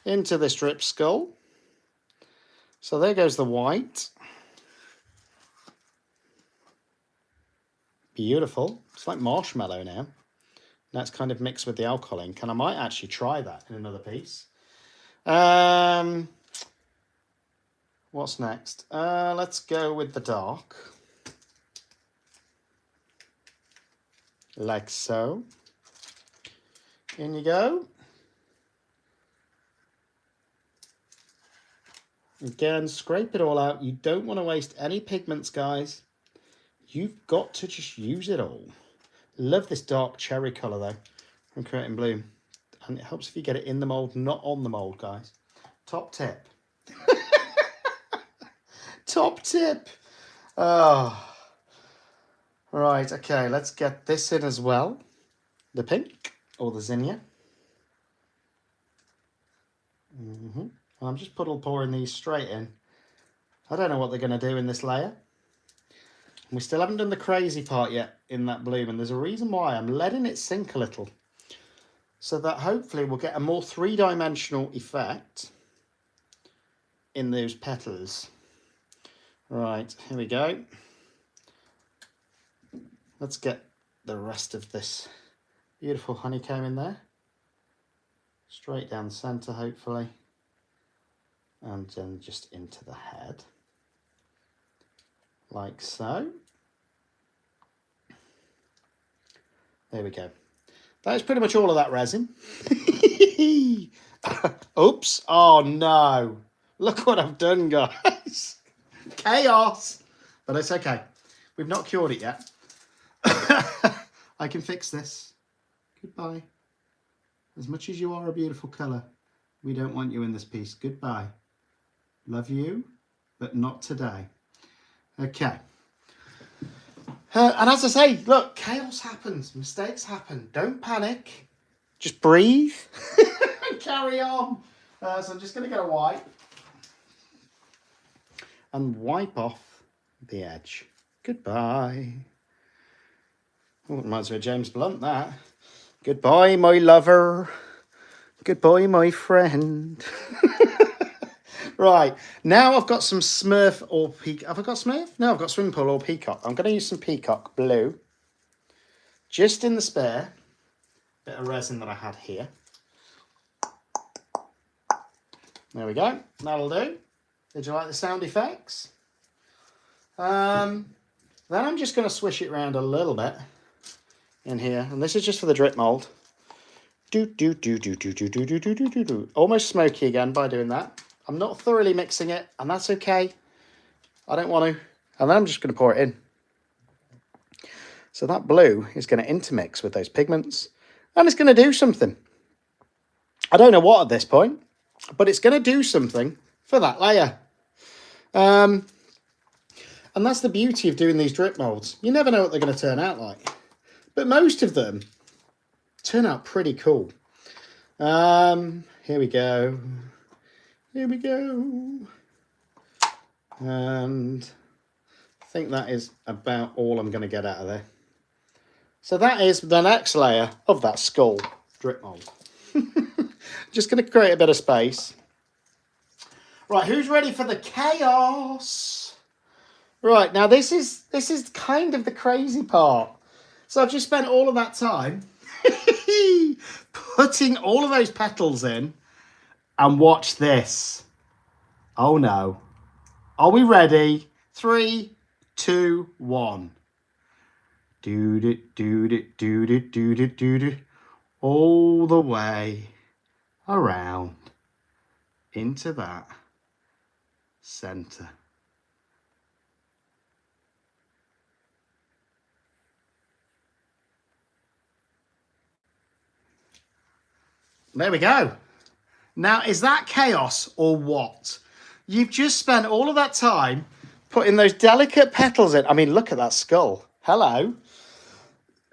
into this drip skull. So there goes the white. Beautiful. It's like marshmallow now. That's kind of mixed with the alcohol ink, and I might actually try that in another piece. What's next? Let's go with the dark. Like so. In you go. Again, scrape it all out. You don't want to waste any pigments, guys. You've got to just use it all. Love this dark cherry colour though from Create and Bloom. And it helps if you get it in the mould, not on the mould, guys. Top tip. Top tip. Oh. Right, okay, let's get this in as well. The pink or the zinnia. I'm just pouring these straight in. I don't know what they're going to do in this layer. We still haven't done the crazy part yet in that bloom, and there's a reason why. I'm letting it sink a little so that hopefully we'll get a more three-dimensional effect in those petals. Right, here we go. Let's get the rest of this beautiful honeycomb in there. Straight down the centre, hopefully. And then just into the head. Like so. There we go. That is pretty much all of that resin. Oops. Oh no. Look what I've done, guys. Chaos. But it's okay. We've not cured it yet. I can fix this. Goodbye. As much as you are a beautiful colour, we don't want you in this piece. Goodbye. Love you, but not today. Okay. And as I say, look, chaos happens. Mistakes happen. Don't panic. Just breathe and carry on. So I'm just going to get a wipe and wipe off the edge. Goodbye. Oh, it reminds me of James Blunt, that. Goodbye, my lover. Goodbye, my friend. Right, now I've got some Smurf or Peacock. Have I got Smurf? No, I've got Swimming Pool or Peacock. I'm going to use some Peacock blue. Just in the spare bit of resin that I had here. There we go. That'll do. Did you like the sound effects? Then I'm just going to swish it around a little bit in here. And this is just for the drip mould. Almost smoky again by doing that. I'm not thoroughly mixing it, and that's okay. I don't want to. And then I'm just going to pour it in. So that blue is going to intermix with those pigments, and it's going to do something. I don't know what at this point, but it's going to do something for that layer. And that's the beauty of doing these drip molds. You never know what they're going to turn out like, but most of them turn out pretty cool. Here we go. Here we go. And I think that is about all I'm going to get out of there. So that is the next layer of that skull drip mold. Just going to create a bit of space. Right, who's ready for the chaos? Right, now this is kind of the crazy part. So I've just spent all of that time putting all of those petals in, and watch this. Oh no. Are we ready? 3, 2, 1. Do it, do it, do it, do it, do it. All the way around into that center. There we go. Now, is that chaos or what? You've just spent all of that time putting those delicate petals in. I mean, look at that skull. Hello.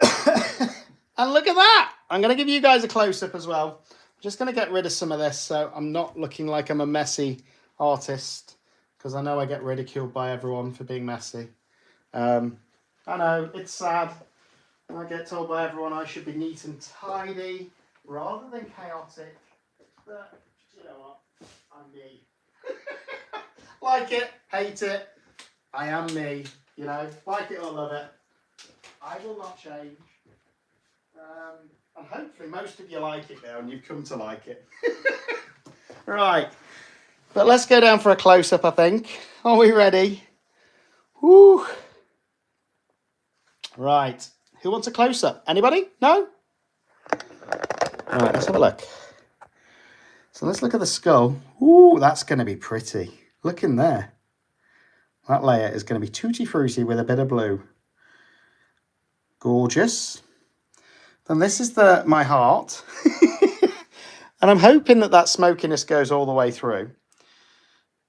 And look at that. I'm going to give you guys a close-up as well. I'm just going to get rid of some of this so I'm not looking like I'm a messy artist, because I know I get ridiculed by everyone for being messy. I know, it's sad. I get told by everyone I should be neat and tidy rather than chaotic. But, you know what? I'm me. Like it, hate it, I am me. You know, like it or love it. I will not change. And hopefully most of you like it now and you've come to like it. Right. But let's go down for a close-up, I think. Are we ready? Woo. Right. Who wants a close-up? Anybody? No? All right, let's have a look. So let's look at the skull. Ooh, that's going to be pretty. Look in there. That layer is going to be tutti-frutti with a bit of blue. Gorgeous. Then this is my heart. And I'm hoping that that smokiness goes all the way through.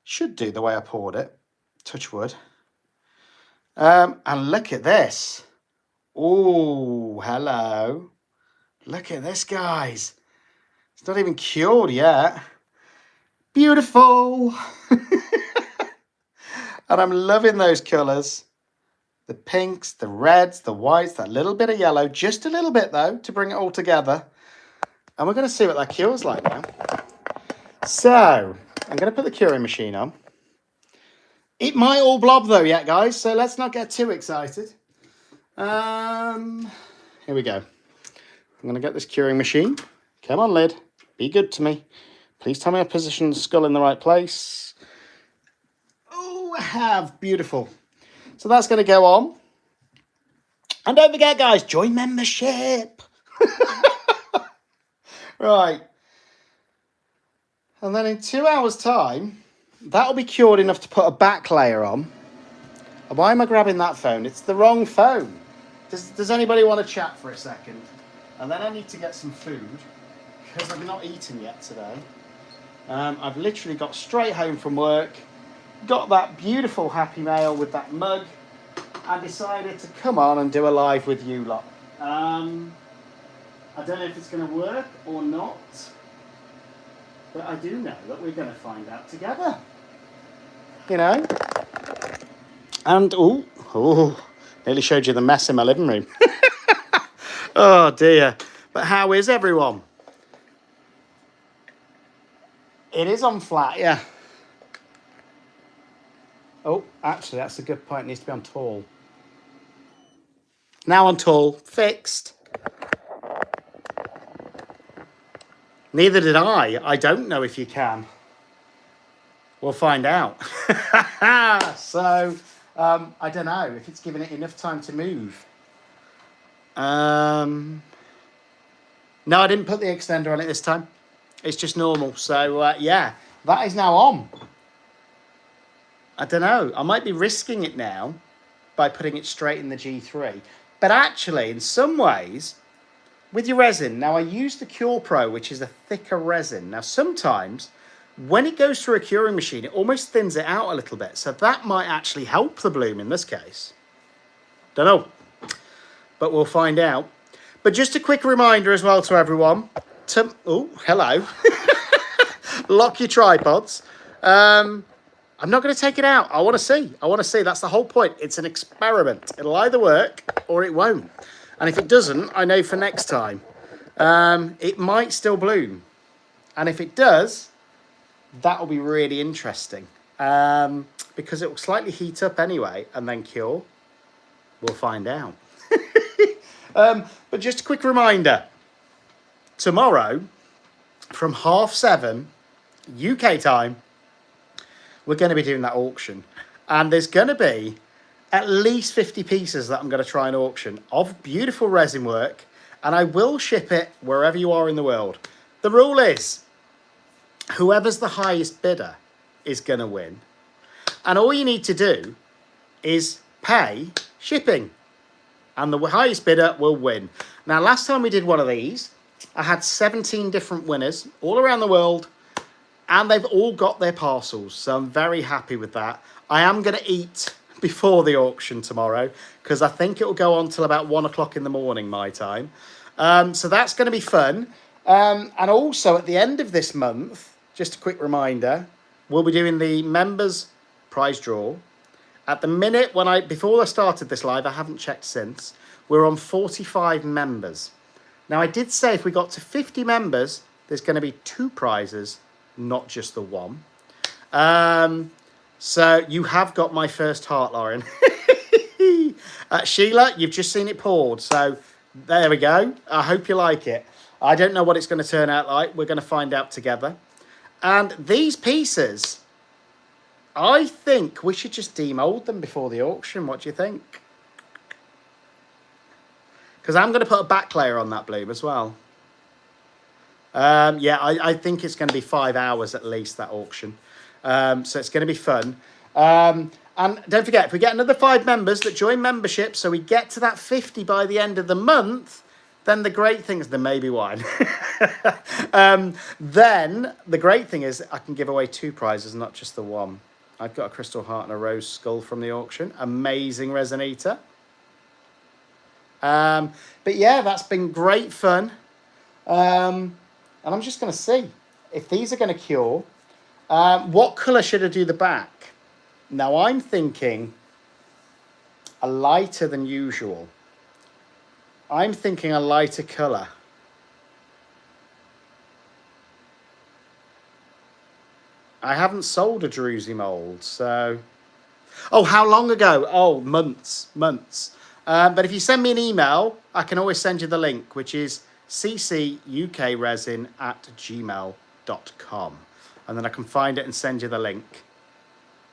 Should do the way I poured it. Touch wood. And look at this. Oh, hello. Look at this, guys. It's not even cured yet. Beautiful. And I'm loving those colours. The pinks, the reds, the whites, that little bit of yellow. Just a little bit, though, to bring it all together. And we're going to see what that cures like now. So, I'm going to put the curing machine on. It might all blob, though, yet, guys. So let's not get too excited. Here we go. I'm going to get this curing machine. Come on, lid. Be good to me. Please tell me I positioned the skull in the right place. Oh, I have. Beautiful. So that's going to go on. And don't forget, guys, join membership. Right. And then in 2 hours' time, that'll be cured enough to put a back layer on. And why am I grabbing that phone? It's the wrong phone. Does anybody want to chat for a second? And then I need to get some food, because I've not eaten yet today. I've literally got straight home from work, got that beautiful Happy Mail with that mug, and decided to come on and do a live with you lot. I don't know if it's going to work or not, but I do know that we're going to find out together. You know? And, nearly showed you the mess in my living room. Oh dear. But how is everyone? It is on flat, yeah. Oh, actually, that's a good point. It needs to be on tall. Now on tall. Fixed. Neither did I. I don't know if you can. We'll find out. So, I don't know if it's given it enough time to move. No, I didn't put the extender on it this time. It's just normal. So, yeah, that is now on. I don't know. I might be risking it now by putting it straight in the G3. But actually, in some ways, with your resin, now I use the Cure Pro, which is a thicker resin. Now, sometimes when it goes through a curing machine, it almost thins it out a little bit. So that might actually help the bloom in this case. Don't know. But we'll find out. But just a quick reminder as well to everyone. Oh, hello. Lock your tripods. I'm not going to take it out. I want to see. I want to see. That's the whole point. It's an experiment. It'll either work or it won't. And if it doesn't, I know for next time. It might still bloom. And if it does, that'll be really interesting. Because it will slightly heat up anyway and then cure. We'll find out. But just a quick reminder. Tomorrow, from 7:30 UK time, we're going to be doing that auction. And there's going to be at least 50 pieces that I'm going to try and auction of beautiful resin work. And I will ship it wherever you are in the world. The rule is, whoever's the highest bidder is going to win. And all you need to do is pay shipping. And the highest bidder will win. Now, last time we did one of these, I had 17 different winners all around the world. And they've all got their parcels. So I'm very happy with that. I am going to eat before the auction tomorrow, because I think it will go on till about 1 o'clock in the morning, my time. So that's going to be fun. And also at the end of this month, just a quick reminder, we'll be doing the members prize draw. At the minute, before I started this live, I haven't checked since, we're on 45 members. Now, I did say if we got to 50 members, there's going to be 2 prizes, not just the one. So you have got my first heart, Lauren. Sheila, you've just seen it poured. So there we go. I hope you like it. I don't know what it's going to turn out like. We're going to find out together. And these pieces, I think we should just demold them before the auction. What do you think? Because I'm going to put a back layer on that bloom as well. Yeah, I think it's going to be 5 hours at least, that auction. So it's going to be fun. And don't forget, if we get another 5 members that join membership, so we get to that 50 by the end of the month, then the great thing is, there may be wine. Then the great thing is I can give away 2 prizes, not just the one. I've got a crystal heart and a rose skull from the auction. Amazing resonator. But yeah, that's been great fun. And I'm just going to see if these are going to cure. What colour should I do the back? Now, I'm thinking a lighter than usual. I'm thinking a lighter colour. I haven't sold a druzy mould, so... Oh, how long ago? Oh, months. But if you send me an email, I can always send you the link, which is ccukresin@gmail.com. And then I can find it and send you the link.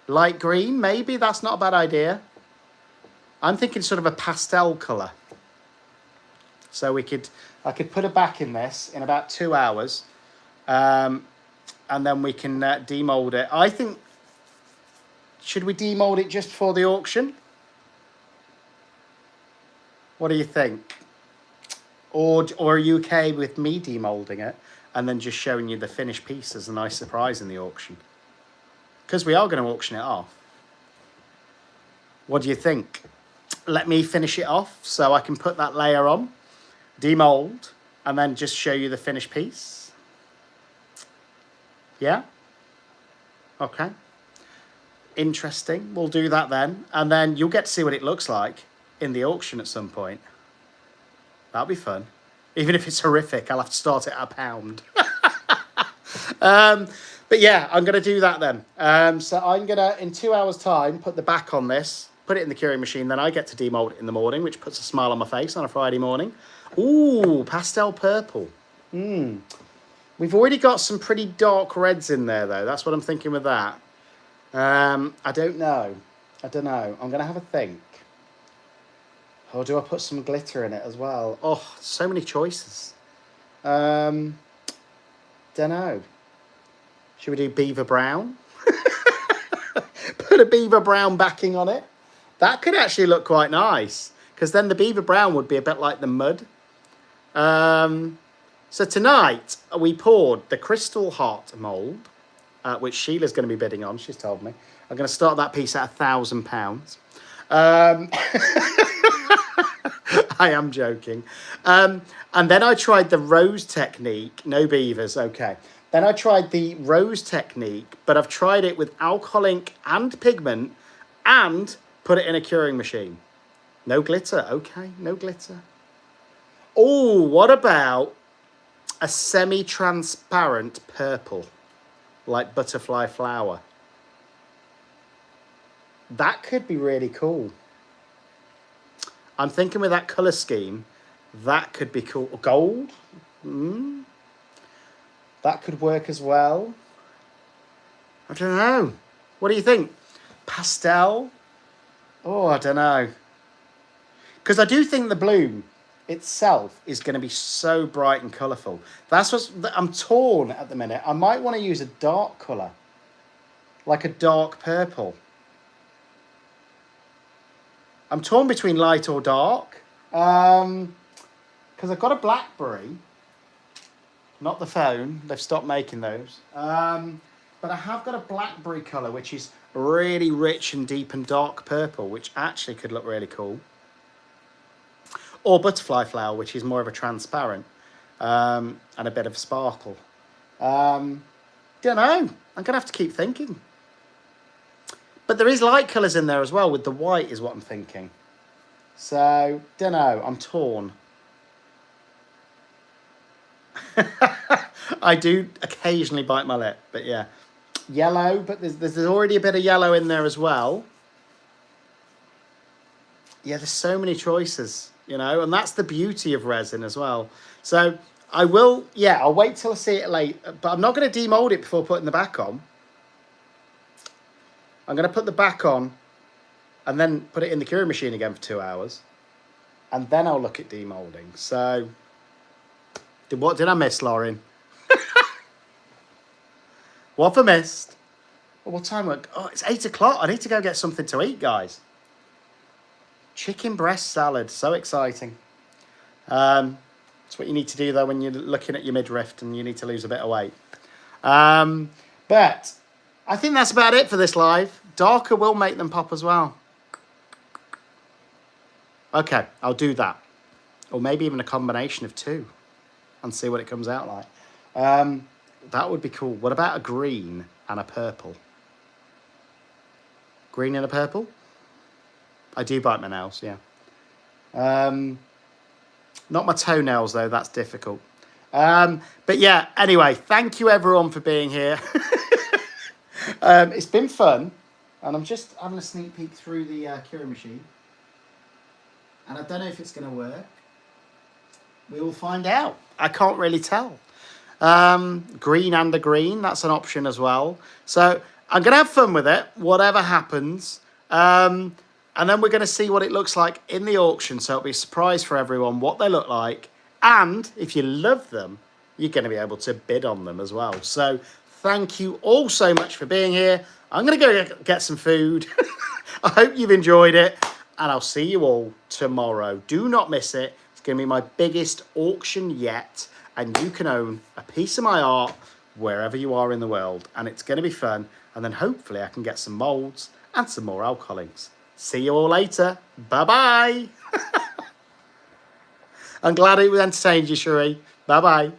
Light green, maybe? That's not a bad idea. I'm thinking sort of a pastel colour. So I could put a back in this in about 2 hours. And then we can demold it. I think, should we demold it just for the auction? What do you think? Or are you okay with me demolding it and then just showing you the finished piece as a nice surprise in the auction? Because we are going to auction it off. What do you think? Let me finish it off so I can put that layer on, demold, and then just show you the finished piece. Yeah? Okay. Interesting. We'll do that then. And then you'll get to see what it looks like in the auction at some point. That'll be fun. Even if it's horrific, I'll have to start it at £1. But yeah, I'm going to do that then. So I'm going to, in 2 hours' time, put the back on this, put it in the curing machine. Then I get to demold it in the morning, which puts a smile on my face on a Friday morning. Ooh, pastel purple. We've already got some pretty dark reds in there, though. That's what I'm thinking with that. I don't know. I'm going to have a think. Or do I put some glitter in it as well? Oh, so many choices. Don't know. Should we do beaver brown? Put a beaver brown backing on it. That could actually look quite nice, because then the beaver brown would be a bit like the mud. So tonight we poured the Crystal Heart mould, which Sheila's going to be bidding on. She's told me. I'm going to start that piece at £1,000. I am joking. And then I tried the rose technique. No beavers, okay. Then I tried the rose technique, but I've tried it with alcohol ink and pigment and put it in a curing machine. No glitter, okay, no glitter. Oh, what about a semi-transparent purple, like butterfly flower? That could be really cool. I'm thinking with that colour scheme, that could be cool. Gold? That could work as well. I don't know. What do you think? Pastel? Oh, I don't know. Because I do think the bloom itself is going to be so bright and colourful. That's what I'm torn at the minute. I might want to use a dark colour, like a dark purple. I'm torn between light or dark. Because I've got a blackberry. Not the phone. They've stopped making those. But I have got a blackberry colour, which is really rich and deep and dark purple, which actually could look really cool. Or butterfly flower, which is more of a transparent and a bit of sparkle. Don't know. I'm going to have to keep thinking. But there is light colours in there as well, with the white is what I'm thinking. So, don't know. I'm torn. I do occasionally bite my lip, but yeah. Yellow, but there's already a bit of yellow in there as well. Yeah, there's so many choices, you know, and that's the beauty of resin as well. So I will, yeah, I'll wait till I see it late, but I'm not going to demold it before putting the back on. I'm going to put the back on and then put it in the curing machine again for 2 hours. And then I'll look at demolding. So, what did I miss, Lauren? What have I missed? Well, what time? Oh, it's 8 o'clock. I need to go get something to eat, guys. Chicken breast salad. So exciting. It's what you need to do, though, when you're looking at your midriff and you need to lose a bit of weight. But I think that's about it for this live. Darker will make them pop as well. Okay, I'll do that. Or maybe even a combination of two and see what it comes out like. That would be cool. What about a green and a purple? Green and a purple? I do bite my nails, yeah. Not my toenails, though. That's difficult. But yeah, anyway, thank you, everyone, for being here. It's been fun. And I'm just having a sneak peek through the curing machine. And I don't know if it's going to work. We will find out. I can't really tell. Green and a green, that's an option as well. So I'm going to have fun with it, whatever happens. And then we're going to see what it looks like in the auction. So it'll be a surprise for everyone what they look like. And if you love them, you're going to be able to bid on them as well. So thank you all so much for being here. I'm going to go get some food. I hope you've enjoyed it. And I'll see you all tomorrow. Do not miss it. It's going to be my biggest auction yet. And you can own a piece of my art wherever you are in the world. And it's going to be fun. And then hopefully I can get some moulds and some more alcohol inks. See you all later. Bye-bye. I'm glad it entertained you, Cherie. Bye-bye.